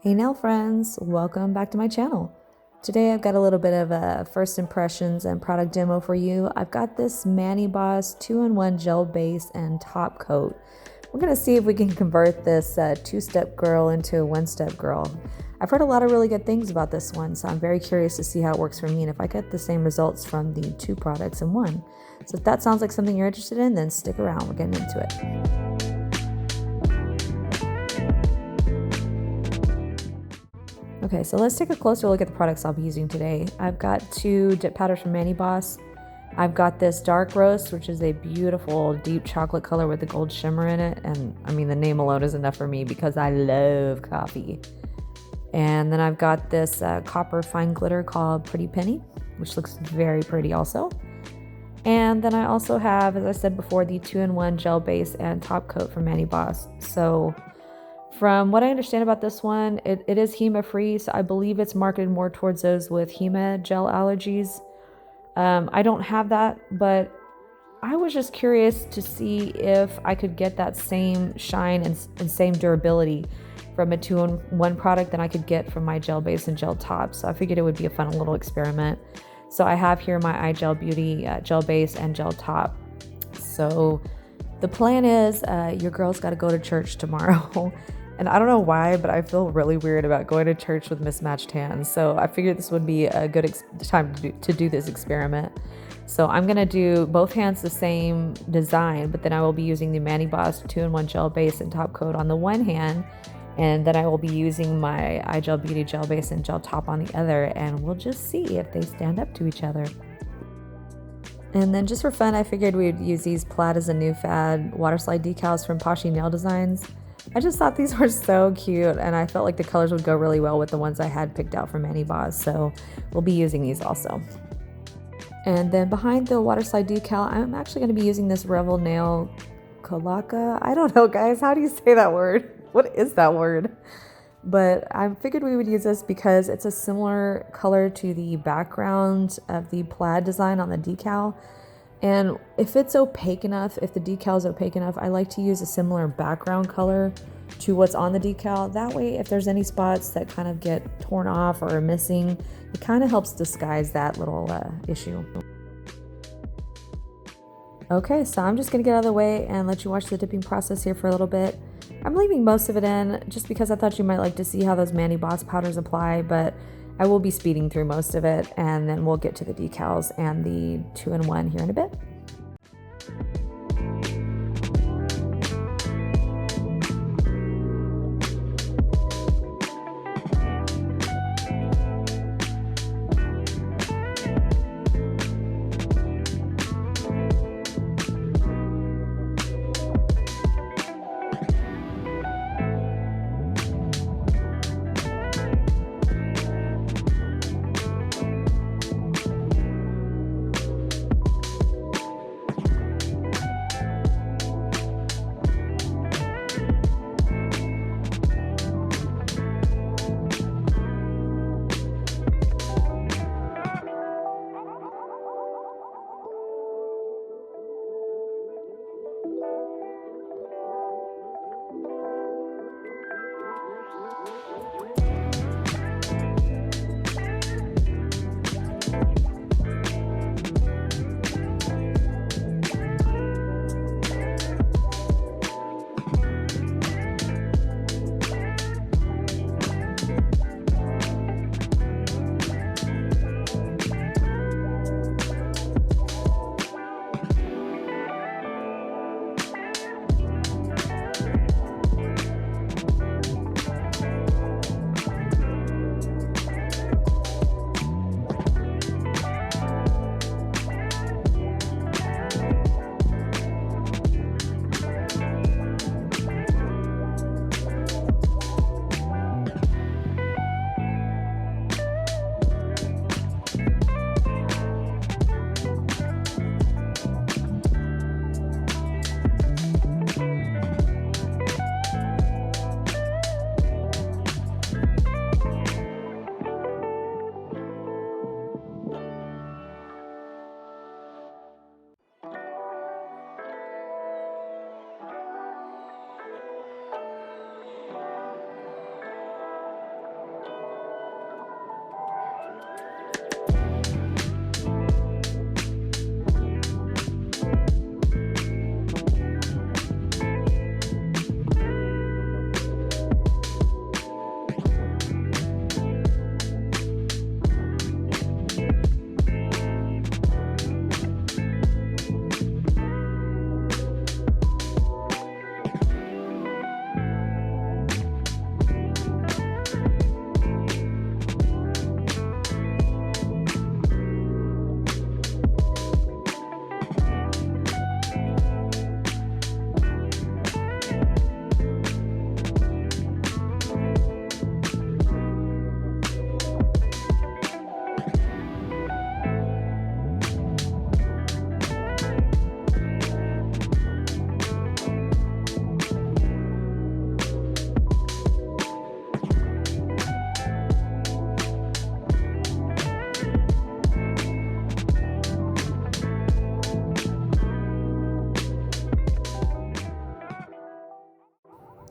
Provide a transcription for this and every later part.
Hey nail friends, welcome back to my channel. Today I've got a little bit of a first impressions and product demo for you. I've got this Mani Boss 2-in-1 gel base and top coat. We're gonna see if we can convert this two-step girl into a one-step girl. I've heard a lot of really good things about this one, so I'm very curious to see how it works for me and if I get the same results from the two products in one. So if that sounds like something you're interested in, then stick around, we're getting into it. Okay, so let's take a closer look at the products I'll be using today. I've got two dip powders from Mani Boss. I've got this dark roast, which is a beautiful deep chocolate color with a gold shimmer in it. And I mean, the name alone is enough for me because I love coffee. And then I've got this copper fine glitter called Pretty Penny, which looks very pretty also. And then I also have, as I said before, the 2-in-1 gel base and top coat from Mani Boss. So from what I understand about this one, it is HEMA free, so I believe it's marketed more towards those with HEMA gel allergies. I don't have that, but I was just curious to see if I could get that same shine and same durability from a 2-in-1 product than I could get from my gel base and gel top. So I figured it would be a fun little experiment. So I have here my iGel Beauty gel base and gel top. So the plan is your girl's got to go to church tomorrow. And I don't know why, but I feel really weird about going to church with mismatched hands. So I figured this would be a good time to do this experiment. So I'm going to do both hands the same design, but then I will be using the Mani Boss 2-in-1 gel base and top coat on the one hand. And then I will be using my iGel Beauty gel base and gel top on the other. And we'll just see if they stand up to each other. And then just for fun, I figured we'd use these Plaid as a new fad Waterslide decals from Poshy Nail Designs. I just thought these were so cute, and I felt like the colors would go really well with the ones I had picked out from Mani Boss, so we'll be using these also. And then behind the Waterslide decal, I'm actually going to be using this Revel Nail Kolaka. I don't know, guys, how do you say that word? What is that word? But I figured we would use this because it's a similar color to the background of the plaid design on the decal. And if it's opaque enough, if the decal is opaque enough, I like to use a similar background color to what's on the decal. That way, if there's any spots that kind of get torn off or are missing, it kind of helps disguise that little issue. Okay, so I'm just gonna get out of the way and let you watch the dipping process here for a little bit. I'm leaving most of it in just because I thought you might like to see how those Mani Boss powders apply, but I will be speeding through most of it, and then we'll get to the decals and the 2-in-1 here in a bit.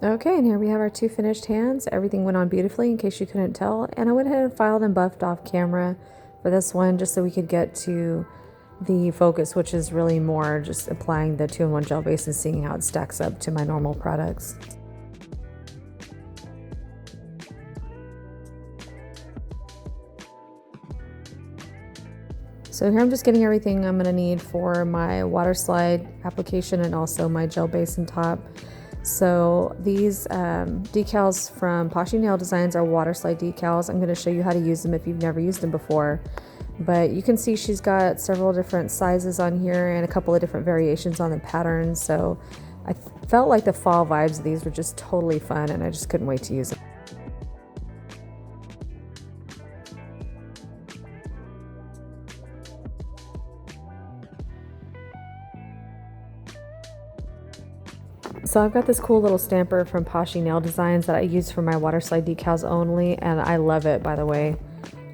Okay, and here we have our two finished hands. Everything went on beautifully in case you couldn't tell. And I went ahead and filed and buffed off camera for this one just so we could get to the focus, which is really more just applying the 2-in-1 gel base and seeing how it stacks up to my normal products. So here I'm just getting everything I'm going to need for my Waterslide application and also my gel base and top. So these decals from Poshy Nail Designs are Waterslide decals. I'm going to show you how to use them if you've never used them before. But you can see she's got several different sizes on here and a couple of different variations on the pattern. So I felt like the fall vibes of these were just totally fun and I just couldn't wait to use them. So I've got this cool little stamper from Poshy Nail Designs that I use for my Waterslide decals only, and I love it, by the way.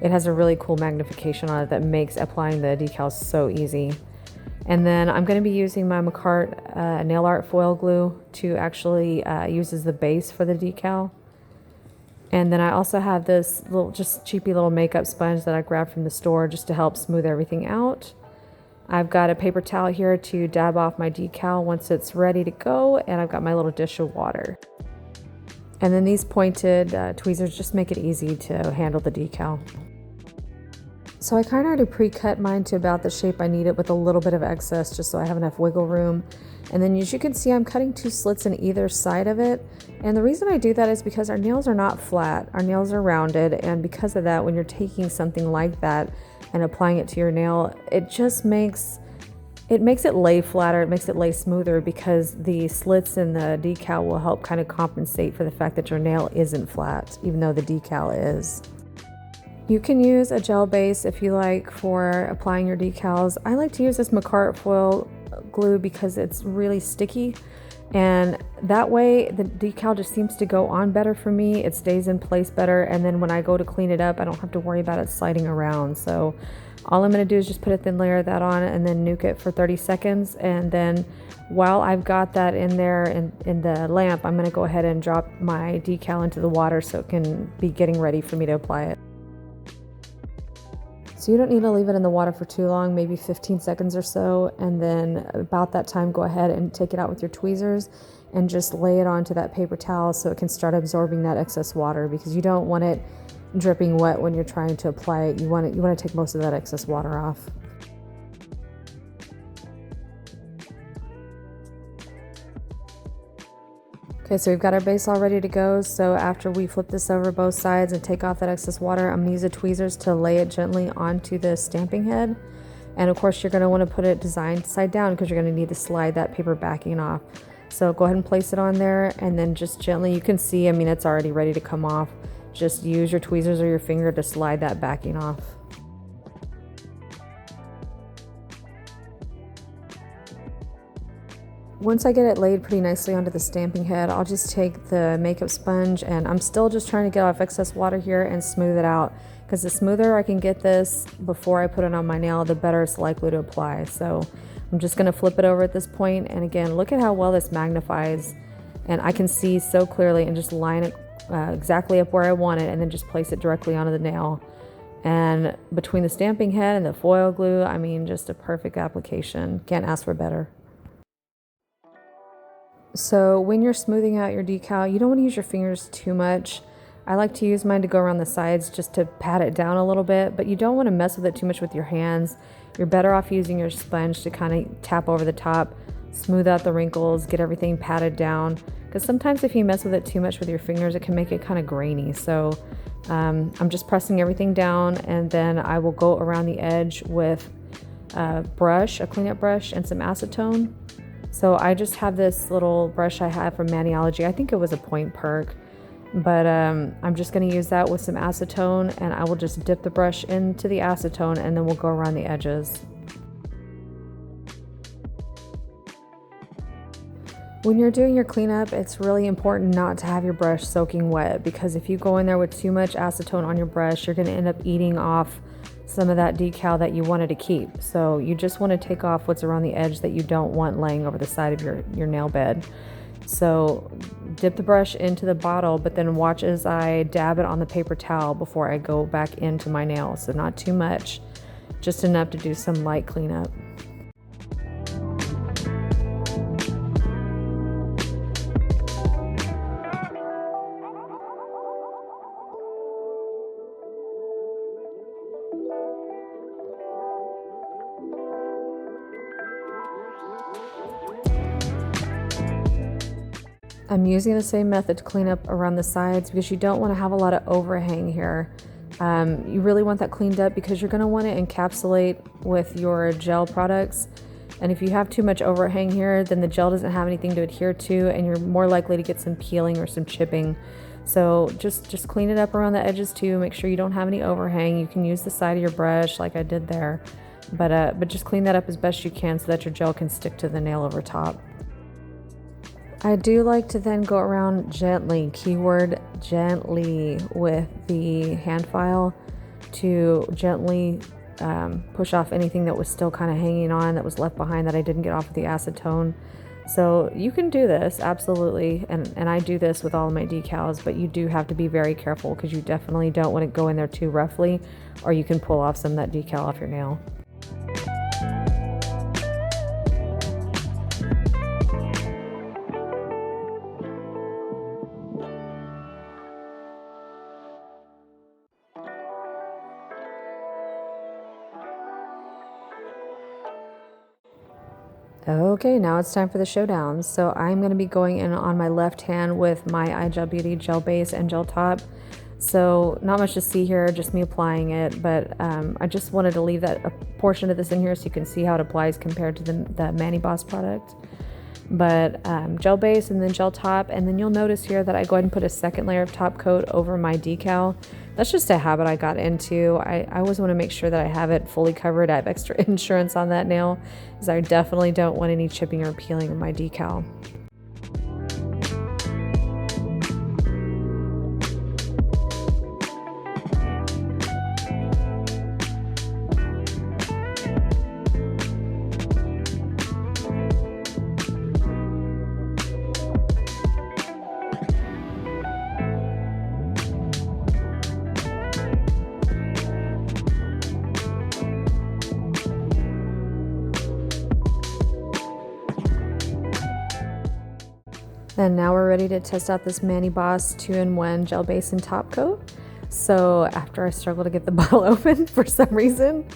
It has a really cool magnification on it that makes applying the decals so easy. And then I'm going to be using my McCart nail art foil glue to actually use as the base for the decal. And then I also have this little, just cheapy little makeup sponge that I grabbed from the store just to help smooth everything out. I've got a paper towel here to dab off my decal once it's ready to go, and I've got my little dish of water. And then these pointed tweezers just make it easy to handle the decal. So I kind of already pre-cut mine to about the shape I need it with a little bit of excess just so I have enough wiggle room. And then as you can see, I'm cutting 2 slits in either side of it. And the reason I do that is because our nails are not flat, our nails are rounded, and because of that, when you're taking something like that and applying it to your nail, it just makes it lay flatter, it makes it lay smoother because the slits in the decal will help kind of compensate for the fact that your nail isn't flat, even though the decal is. You can use a gel base if you like for applying your decals. I like to use this McCart foil glue because it's really sticky, and that way the decal just seems to go on better for me. It stays in place better, and then when I go to clean it up, I don't have to worry about it sliding around. So all I'm going to do is just put a thin layer of that on and then nuke it for 30 seconds. And then while I've got that in there in the lamp, I'm going to go ahead and drop my decal into the water so it can be getting ready for me to apply it. So you don't need to leave it in the water for too long, maybe 15 seconds or so, and then about that time go ahead and take it out with your tweezers and just lay it onto that paper towel so it can start absorbing that excess water, because you don't want it dripping wet when you're trying to apply it. You want to take most of that excess water off. Okay, so we've got our base all ready to go. So after we flip this over both sides and take off that excess water, I'm going to use the tweezers to lay it gently onto the stamping head. And of course, you're going to want to put it designed side down because you're going to need to slide that paper backing off. So go ahead and place it on there and then just gently, you can see, I mean, it's already ready to come off. Just use your tweezers or your finger to slide that backing off. Once I get it laid pretty nicely onto the stamping head, I'll just take the makeup sponge, and I'm still just trying to get off excess water here and smooth it out, because the smoother I can get this before I put it on my nail, the better it's likely to apply. So I'm just going to flip it over at this point, and again, look at how well this magnifies, and I can see so clearly and just line it exactly up where I want it and then just place it directly onto the nail. And between the stamping head and the foil glue, I mean, just a perfect application. Can't ask for better. So when you're smoothing out your decal, you don't want to use your fingers too much. I like to use mine to go around the sides just to pat it down a little bit, but you don't want to mess with it too much with your hands. You're better off using your sponge to kind of tap over the top, smooth out the wrinkles, get everything patted down. Because sometimes if you mess with it too much with your fingers, it can make it kind of grainy. So I'm just pressing everything down, and then I will go around the edge with a brush, a cleanup brush, and some acetone. So I just have this little brush I have from Maniology. I think it was a Point Perk, but I'm just going to use that with some acetone, and I will just dip the brush into the acetone, and then we'll go around the edges. When you're doing your cleanup, it's really important not to have your brush soaking wet, because if you go in there with too much acetone on your brush, you're going to end up eating off some of that decal that you wanted to keep. So you just want to take off what's around the edge that you don't want laying over the side of your nail bed. So dip the brush into the bottle, but then watch as I dab it on the paper towel before I go back into my nail. So not too much, just enough to do some light cleanup. I'm using the same method to clean up around the sides because you don't want to have a lot of overhang here. You really want that cleaned up because you're going to want to encapsulate with your gel products. And if you have too much overhang here, then the gel doesn't have anything to adhere to, and you're more likely to get some peeling or some chipping. So just clean it up around the edges too. Make sure you don't have any overhang. You can use the side of your brush like I did there, but just clean that up as best you can so that your gel can stick to the nail over top. I do like to then go around gently, keyword gently, with the hand file to gently push off anything that was still kind of hanging on, that was left behind, that I didn't get off with the acetone. So you can do this, absolutely, and I do this with all of my decals, but you do have to be very careful because you definitely don't want to go in there too roughly, or you can pull off some of that decal off your nail. Okay, now it's time for the showdown. So I'm going to be going in on my left hand with my iGel Beauty gel base and gel top. So not much to see here, just me applying it, but I just wanted to leave that a portion of this in here so you can see how it applies compared to the Mani Boss product. But gel base and then gel top, and then you'll notice here that I go ahead and put a second layer of top coat over my decal. That's just a habit I got into. I always want to make sure that I have it fully covered. I have extra insurance on that nail because I definitely don't want any chipping or peeling of my decal. And now we're ready to test out this Mani Boss 2-in-1 gel base and top coat. So after I struggled to get the bottle open for some reason,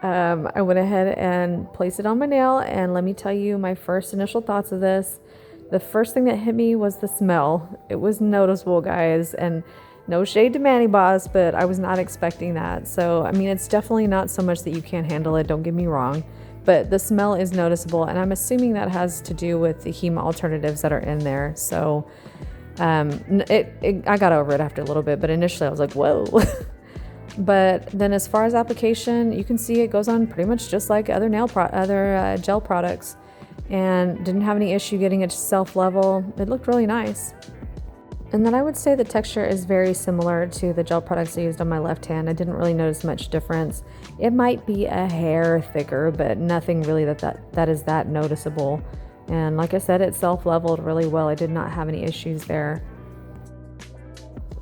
I went ahead and placed it on my nail, and let me tell you my first initial thoughts of this. The first thing that hit me was the smell. It was noticeable, guys, and no shade to Mani Boss, but I was not expecting that. So, I mean, it's definitely not so much that you can't handle it, don't get me wrong, but the smell is noticeable, and I'm assuming that has to do with the HEMA alternatives that are in there. So I got over it after a little bit, but initially I was like, whoa. But then as far as application, you can see it goes on pretty much just like other gel products, and didn't have any issue getting it to self-level. It looked really nice. And then I would say the texture is very similar to the gel products I used on my left hand. I didn't really notice much difference. It might be a hair thicker, but nothing really that is that noticeable. And like I said, it self-leveled really well. I did not have any issues there.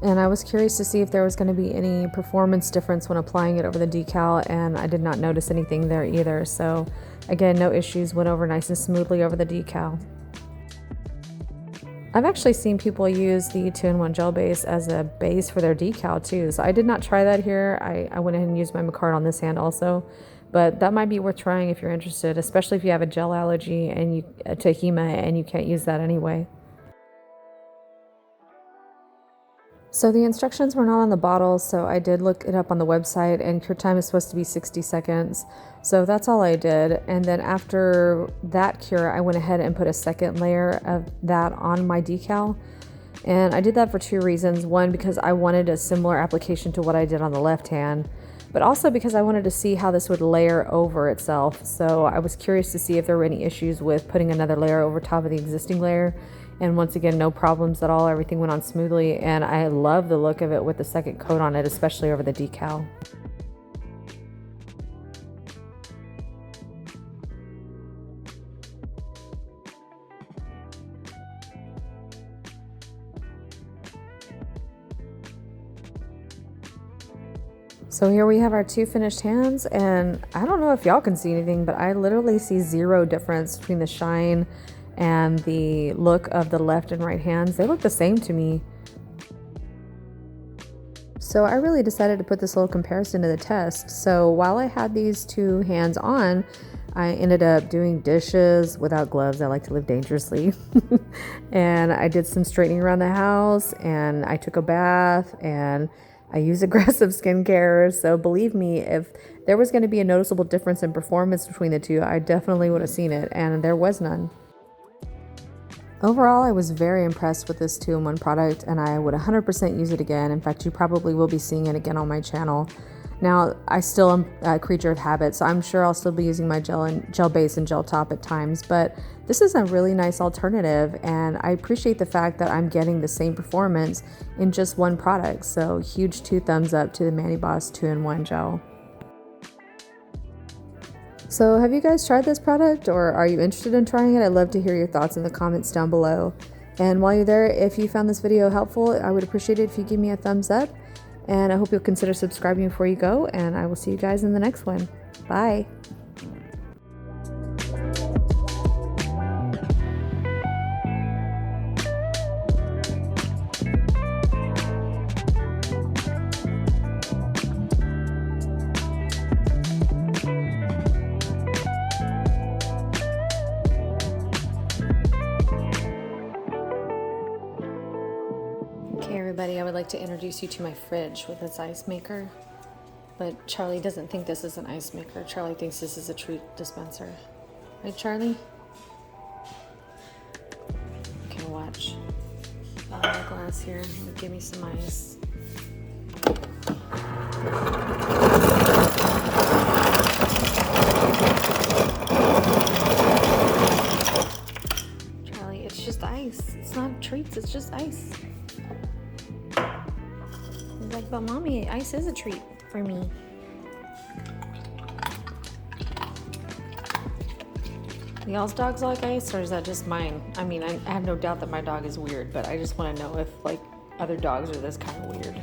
And I was curious to see if there was going to be any performance difference when applying it over the decal, and I did not notice anything there either. So again, no issues, went over nice and smoothly over the decal. I've actually seen people use the 2-in-1 gel base as a base for their decal too. So I did not try that here. I went ahead and used my micarta on this hand also, but that might be worth trying if you're interested, especially if you have a gel allergy and to HEMA and you can't use that anyway. So the instructions were not on the bottle, so I did look it up on the website, and cure time is supposed to be 60 seconds. So that's all I did. And then after that cure, I went ahead and put a second layer of that on my decal. And I did that for two reasons. One, because I wanted a similar application to what I did on the left hand, but also because I wanted to see how this would layer over itself. So I was curious to see if there were any issues with putting another layer over top of the existing layer. And once again, no problems at all. Everything went on smoothly, and I love the look of it with the second coat on it, especially over the decal. So here we have our 2 finished hands, and I don't know if y'all can see anything, but I literally see zero difference between the shine and the look of the left and right hands. They look the same to me. So I really decided to put this little comparison to the test. So while I had these 2 hands on, I ended up doing dishes without gloves. I like to live dangerously. And I did some straightening around the house, and I took a bath, and I use aggressive skincare. So believe me, if there was going to be a noticeable difference in performance between the 2, I definitely would have seen it, and there was none. Overall, I was very impressed with this 2-in-1 product, and I would 100% use it again. In fact, you probably will be seeing it again on my channel. Now, I still am a creature of habit, so I'm sure I'll still be using my gel base and gel top at times, but this is a really nice alternative, and I appreciate the fact that I'm getting the same performance in just one product. So huge 2 thumbs up to the Mani Boss 2-in-1 gel. So have you guys tried this product, or are you interested in trying it? I'd love to hear your thoughts in the comments down below. And while you're there, if you found this video helpful, I would appreciate it if you give me a thumbs up. And I hope you'll consider subscribing before you go, and I will see you guys in the next one. Bye. Okay, everybody, I would like to introduce you to my fridge with its ice maker. But Charlie doesn't think this is an ice maker. Charlie thinks this is a treat dispenser. Right, Charlie? Okay, watch. I have a glass here. Give me some ice. Charlie, it's just ice. It's not treats, it's just ice. He's like, but mommy, ice is a treat for me. Y'all's dogs like ice, or is that just mine? I mean, I have no doubt that my dog is weird, but I just want to know if like other dogs are this kind of weird.